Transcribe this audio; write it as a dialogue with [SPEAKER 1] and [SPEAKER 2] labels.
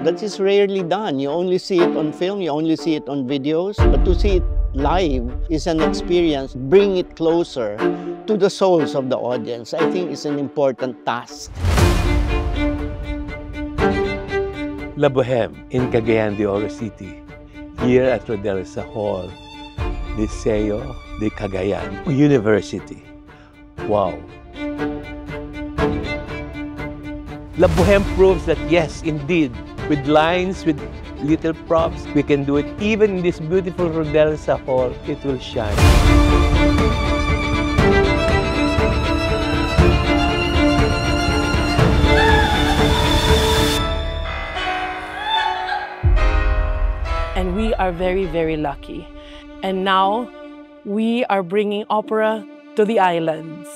[SPEAKER 1] That is rarely done. You only see it on film, you only see it on videos, but to see it live is an experience. Bring it closer to the souls of the audience, I think, is an important task.
[SPEAKER 2] La Boheme in Cagayan de Oro City, here at Rodelsa Hall, Liceo de Cagayan University. Wow! La Boheme proves that yes, indeed, with lines, with little props, we can do it. Even in this beautiful Rodelsa Hall, it will shine.
[SPEAKER 3] And we are very, very lucky. And now, we are bringing opera to the islands.